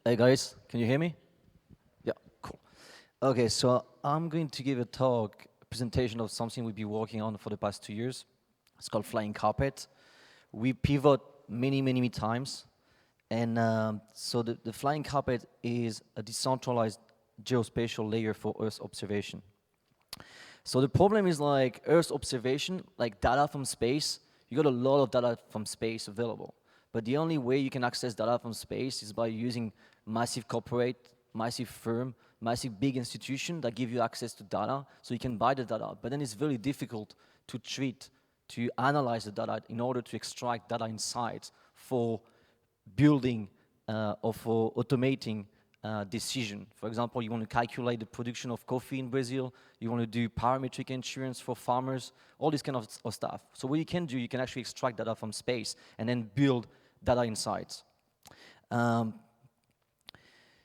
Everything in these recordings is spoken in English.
Hey guys, can you hear me? Yeah, cool. Okay, so I'm going to give a presentation of something we've been working on for the past 2 years. It's called Flying Carpet. We pivot many times. And so the Flying Carpet is a decentralized geospatial layer for Earth observation. So the problem is like Earth observation, like data from space, you got a lot of data from space available. But the only way you can access data from space is by using massive corporate, massive firm, massive big institution that give you access to data, so you can buy the data. But then it's very difficult to treat, to analyze the data in order to extract data insights for building or for automating decision. For example, you want to calculate the production of coffee in Brazil, you want to do parametric insurance for farmers, all this kind of stuff. So what you can do, you can actually extract data from space and then build data insights.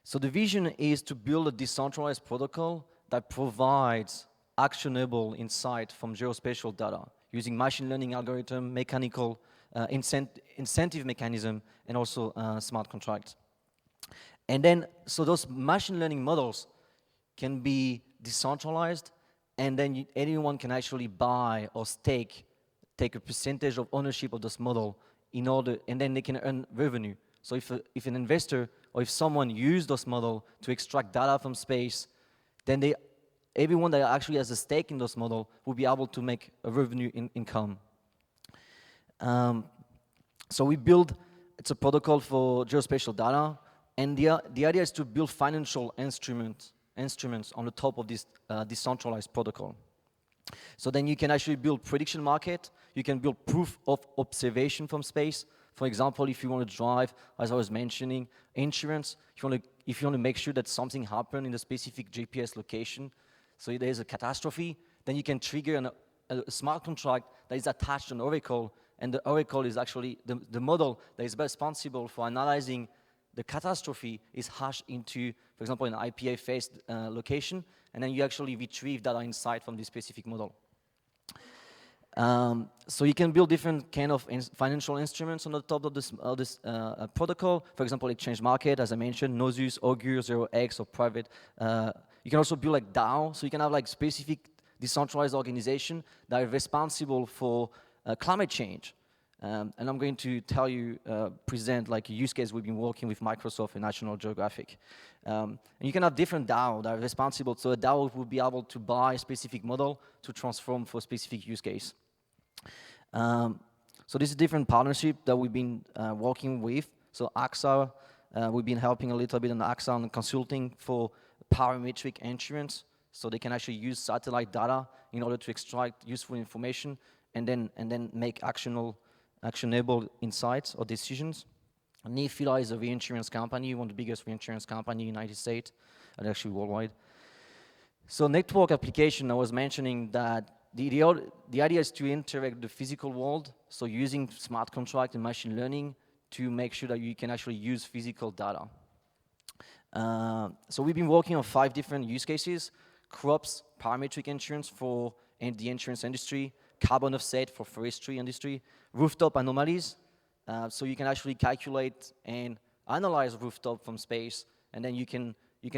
So the vision is to build a decentralized protocol that provides actionable insight from geospatial data using machine learning algorithm, mechanical incentive mechanism, and also smart contracts. And then, so those machine learning models can be decentralized, and then anyone can actually buy or take a percentage of ownership of this model in order, and then they can earn revenue. So if an investor or if someone used this model to extract data from space, then everyone that actually has a stake in this model will be able to make a revenue income. So we build, it's a protocol for geospatial data, and the idea is to build financial instruments on the top of this decentralized protocol. So then you can actually build prediction market, you can build proof of observation from space. For example, if you want to drive, as I was mentioning, insurance, if you want to make sure that something happened in a specific GPS location, so there's a catastrophe, then you can trigger a smart contract that is attached to an oracle, and the oracle is actually the model that is responsible for analyzing the catastrophe is hashed into, for example, an IPA-faced location, and then you actually retrieve data insight from this specific model. So you can build different kind of financial instruments on the top of this protocol. For example, exchange market, as I mentioned, Nozus, Augur, 0x, or private. You can also build like DAO, so you can have like specific decentralized organization that are responsible for climate change. And I'm going to tell you, present like a use case we've been working with Microsoft and National Geographic. And you can have different DAO that are responsible, so a DAO will be able to buy a specific model to transform for a specific use case. So this is a different partnership that we've been working with. So AXA, we've been helping a little bit on AXA on consulting for parametric insurance, so they can actually use satellite data in order to extract useful information and then make actionable insights or decisions. Nifila is a reinsurance company, one of the biggest reinsurance companies in the United States, and actually worldwide. So network application, I was mentioning that the idea is to interact with the physical world, so using smart contract and machine learning to make sure that you can actually use physical data. So we've been working on 5 different use cases: crops, parametric insurance for the insurance industry, carbon offset for forestry industry, rooftop anomalies, so you can actually calculate and analyze rooftop from space, and then you can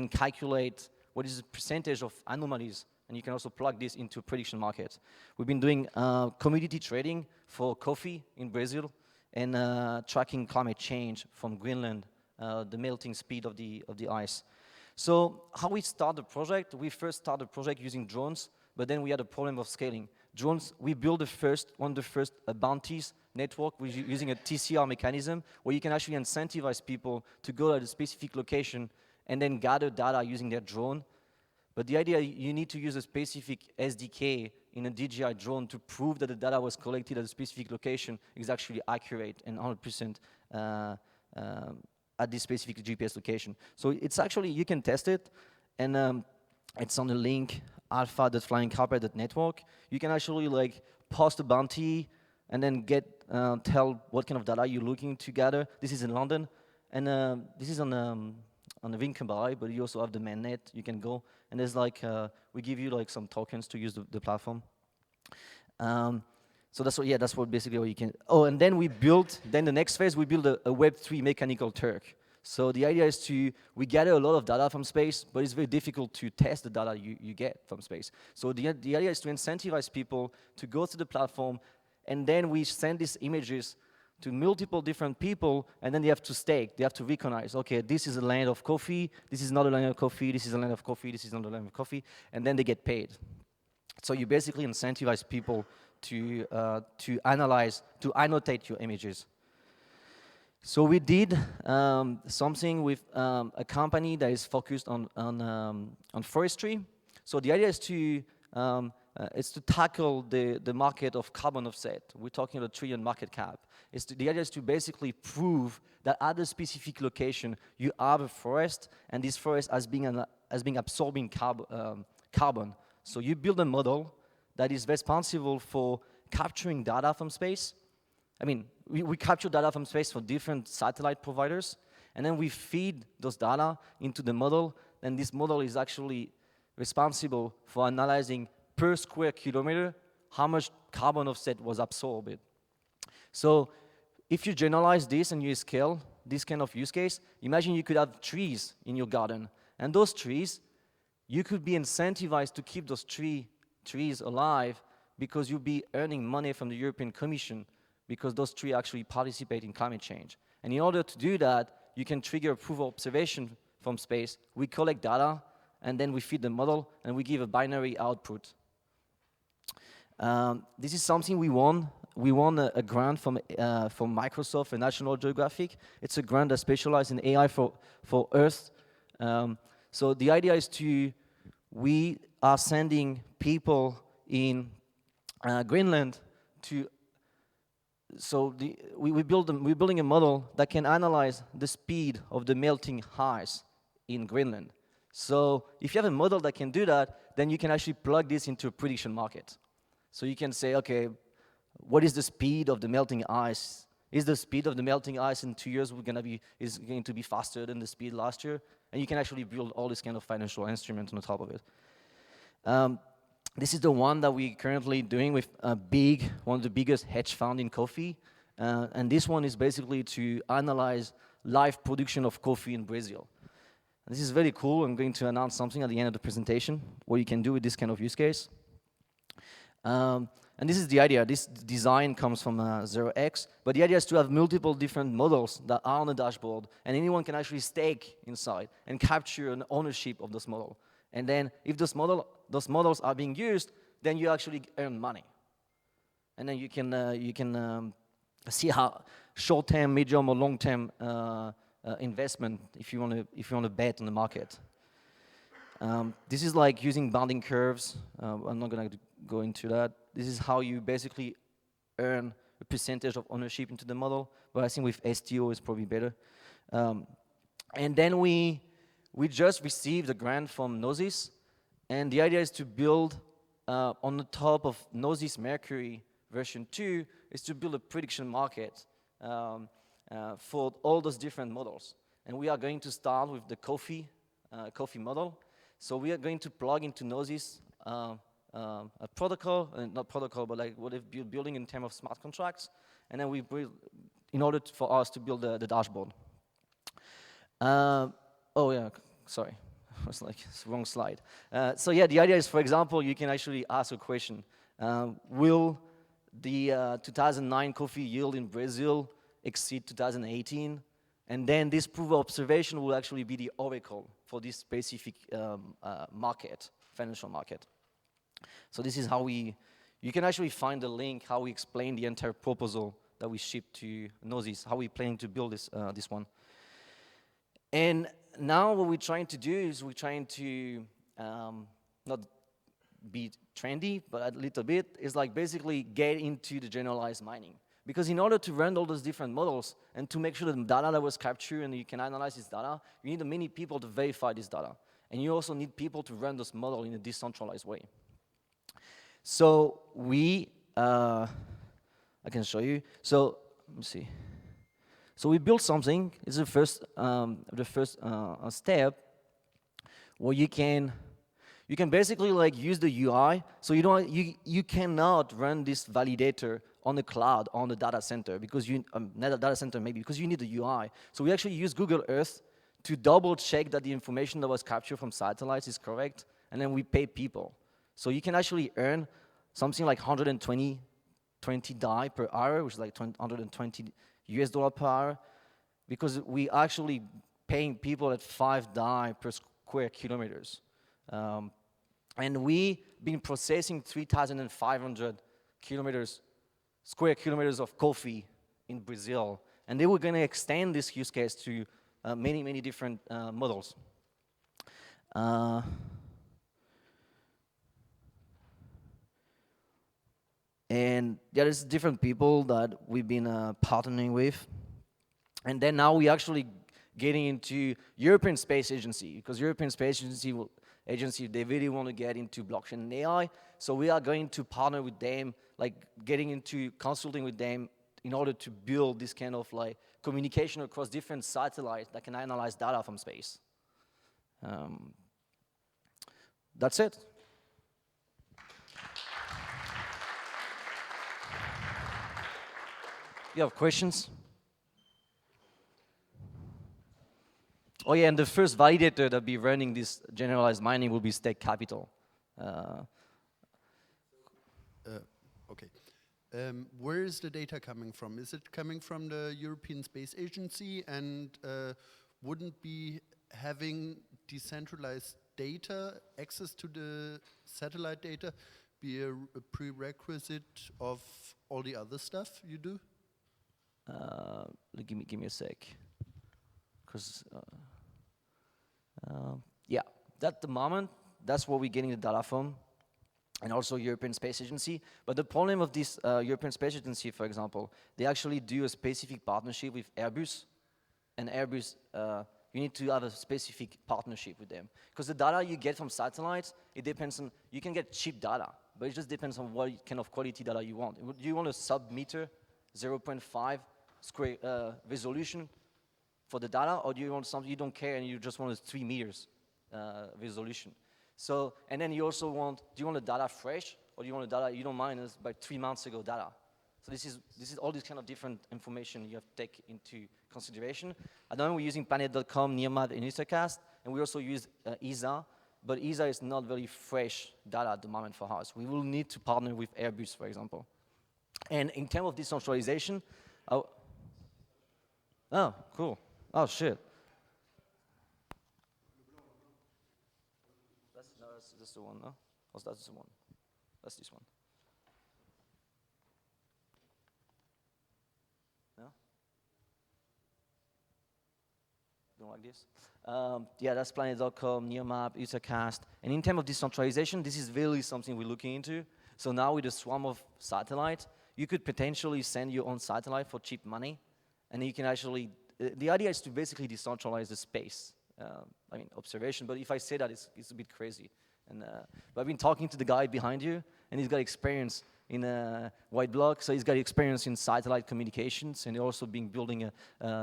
calculate what is the percentage of anomalies, and you can also plug this into prediction markets. We've been doing commodity trading for coffee in Brazil, and tracking climate change from Greenland, the melting speed of the ice. So how we start the project? We first started the project using drones, but then we had a problem of scaling. Drones, we built one of the first bounties network using a TCR mechanism where you can actually incentivize people to go at a specific location and then gather data using their drone. But the idea, you need to use a specific SDK in a DJI drone to prove that the data was collected at a specific location is actually accurate and 100% at this specific GPS location. So it's actually, you can test it, and it's on the link alpha.flyingcarpet.network. You can actually like post a bounty and then tell what kind of data you're looking to gather. This is in London, and this is on the Winkenbai, but you also have the mainnet. You can go, and there's like we give you like some tokens to use the platform. So that's what basically what you can. Oh, and then the next phase we build a Web3 mechanical Turk. So the idea is we gather a lot of data from space, but it's very difficult to test the data you get from space. So the idea is to incentivize people to go to the platform, and then we send these images to multiple different people, and then they have to stake, they have to recognize, okay, this is a land of coffee, this is not a land of coffee, this is a land of coffee, this is not a land of coffee, and then they get paid. So you basically incentivize people to analyze, to annotate your images. So we did something with a company that is focused on forestry. So the idea is to tackle the market of carbon offset. We're talking about $1 trillion market cap. The idea is to basically prove that at a specific location you have a forest, and this forest has been absorbing carbon. So you build a model that is responsible for capturing data from space. I mean, we capture data from space for different satellite providers, and then we feed those data into the model, and this model is actually responsible for analyzing per square kilometer how much carbon offset was absorbed. So if you generalize this and you scale this kind of use case, imagine you could have trees in your garden, and those trees, you could be incentivized to keep those trees alive because you'll be earning money from the European Commission because those trees actually participate in climate change. And in order to do that, you can trigger proof of observation from space. We collect data, and then we feed the model, and we give a binary output. This is something we won. We won a grant from Microsoft and National Geographic. It's a grant that specializes in AI for Earth. So the idea is we are sending people in Greenland to. So we're building a model that can analyze the speed of the melting ice in Greenland. So if you have a model that can do that, then you can actually plug this into a prediction market. So you can say, okay, what is the speed of the melting ice? Is the speed of the melting ice in 2 years is going to be faster than the speed last year? And you can actually build all this kind of financial instruments on top of it. This is the one that we're currently doing with one of the biggest hedge funds in coffee. And this one is basically to analyze live production of coffee in Brazil. And this is very cool. I'm going to announce something at the end of the presentation, what you can do with this kind of use case. And this is the idea. This design comes from 0x, but the idea is to have multiple different models that are on the dashboard, and anyone can actually stake inside and capture an ownership of this model. And then if those models are being used, then you actually earn money. And then you can see how short-term, medium, or long-term investment if you want to bet on the market. This is like using bounding curves. I'm not going to go into that. This is how you basically earn a percentage of ownership into the model. But I think with STO is probably better. And then we just received a grant from Gnosis, and the idea is to build on the top of Gnosis Mercury version 2 is to build a prediction market for all those different models. And we are going to start with the coffee model. So we are going to plug into Gnosis a protocol, not protocol, but like what we're building in terms of smart contracts, and then we build in order for us to build the dashboard. Oh yeah, sorry, it was like it's the wrong slide. So yeah, the idea is, for example, you can actually ask a question: will the 2009 coffee yield in Brazil exceed 2018? And then this proof of observation will actually be the oracle for this specific market, financial market. So this is how you can actually find the link, how we explain the entire proposal that we shipped to Gnosis, how we plan to build this one. And now what we're trying to do is we're trying to not be trendy, but a little bit, is like basically get into the generalized mining. Because in order to run all those different models and to make sure that the data that was captured and you can analyze this data, you need many people to verify this data. And you also need people to run this model in a decentralized way. So I can show you. So let me see. So we built something. It's the first step where you can basically like use the UI. So you cannot run this validator on the cloud, on the data center, because not a data center maybe, because you need the UI. So we actually use Google Earth to double check that the information that was captured from satellites is correct, and then we pay people. So you can actually earn something like 120 DAI per hour, which is like 120 US dollar per hour, because we actually paying people at 5 DAI per square kilometers. And we been processing 3,500 square kilometers of coffee in Brazil. And they were going to extend this use case to many, many different models. And there's different people that we've been partnering with. And then now we actually getting into European Space Agency, because European Space Agency, they really want to get into blockchain and AI. So we are going to partner with them, like getting into consulting with them in order to build this kind of like communication across different satellites that can analyze data from space. That's it. You have questions? Oh yeah, and the first validator that be running this generalized mining will be Stake Capital. Okay. Where is the data coming from? Is it coming from the European Space Agency? And wouldn't be having decentralized data, access to the satellite data, be a prerequisite of all the other stuff you do? Give me a sec. Because yeah, at the moment, that's where we're getting the data from, and also European Space Agency. But the problem of this European Space Agency, for example, they actually do a specific partnership with Airbus, and Airbus, you need to have a specific partnership with them. Because the data you get from satellites, it depends on, you can get cheap data, but it just depends on what kind of quality data you want. Do you want a sub-meter, 0.5 square resolution for the data, or do you want something you don't care and you just want a 3 meters resolution? So, and then you also want, do you want the data fresh, or do you want the data you don't mind is by 3 months ago data? So this is all this kind of different information you have to take into consideration. At the moment we're using Planet.com, Nearmap, and EtherCast, and we also use ESA, but ESA is not very fresh data at the moment for us. We will need to partner with Airbus, for example. And in terms of decentralization, oh, cool. Oh, shit. That's the one, no? Or that's the one? That's this one. No? Don't like this? Yeah, that's Planet.com, Nearmap, EtherCast. And in terms of decentralization, this is really something we're looking into. So now with a swarm of satellites, you could potentially send your own satellite for cheap money, and you can actually, the idea is to basically decentralize the space. I mean, observation, but if I say that, it's a bit crazy. And, but I've been talking to the guy behind you, and he's got experience in white block, so he's got experience in satellite communications, and also been building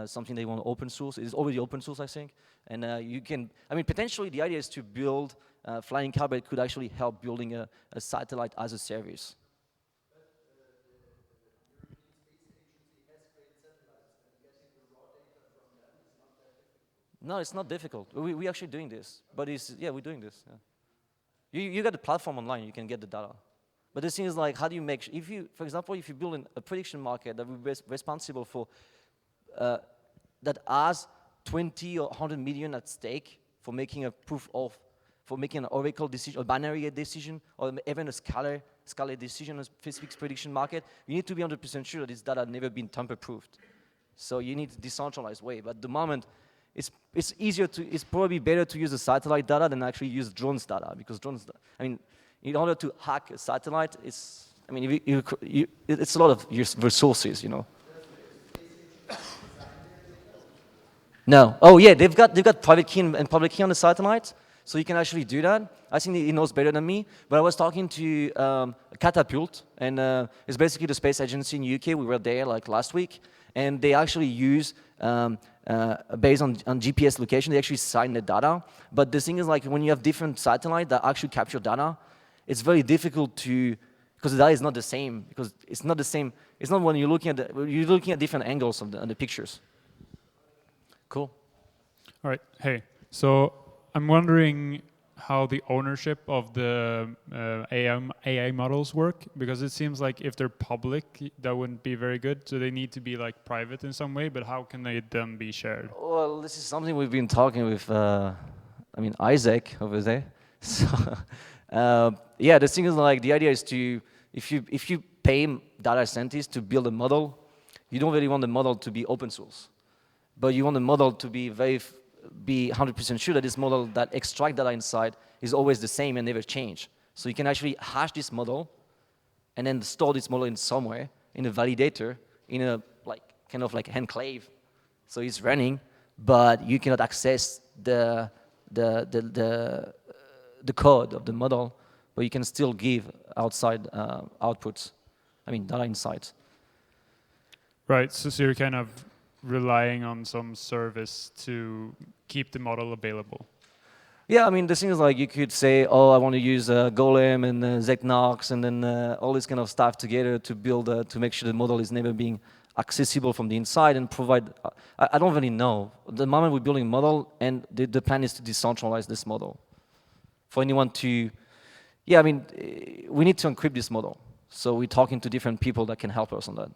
something they want open source. It's already open source, I think. And you can, I mean, potentially the idea is to build, Flying Carpet could actually help building a satellite as a service. No, it's not difficult. We're actually doing this, but yeah, we're doing this. Yeah. You got the platform online, you can get the data. But the thing is, like, how do you make, if you, for example, if you build a prediction market that will be responsible for, that has 20 or 100 million at stake for making a proof of, for making an oracle decision, or binary decision, or even a scalar decision on a specific prediction market, you need to be 100% sure that this data has never been tamper-proofed. So you need a decentralized way. But at the moment, it's easier to, it's probably better to use the satellite data than actually use drones data, because drones, I mean, in order to hack a satellite, it's, I mean, it's a lot of resources, you know. No. Oh yeah, they've got private key and public key on the satellite, so you can actually do that. I think he knows better than me. But I was talking to Catapult, and it's basically the space agency in the UK. We were there like last week, and they actually use based on GPS location, they actually sign the data. But the thing is, like, when you have different satellites that actually capture data, it's very difficult to, because the data is not the same, because it's not the same It's not when you're looking at different angles of the pictures. Cool. All right. Hey, so I'm wondering how the ownership of the AI models work, because it seems like if they're public, that wouldn't be very good. So they need to be like private in some way, but how can they then be shared? Well, this is something we've been talking with, Isaac over there. So, yeah, the thing is, like, the idea is to, if you pay data scientists to build a model, you don't really want the model to be open source, but you want the model to be be 100% sure that this model that extract data inside is always the same and never change. So you can actually hash this model and then store this model in somewhere, in a validator, in a kind of like enclave. So it's running, but you cannot access the code of the model, but you can still give outside outputs, data insights. Right, so you're kind of relying on some service to keep the model available. Yeah, the thing is, like, you could say, oh, I want to use Golem and Zenox and then all this kind of stuff together to build, to make sure the model is never being accessible from the inside and provide, I don't really know. The moment we're building a model, and the plan is to decentralize this model. For anyone to, we need to encrypt this model. So we're talking to different people that can help us on that.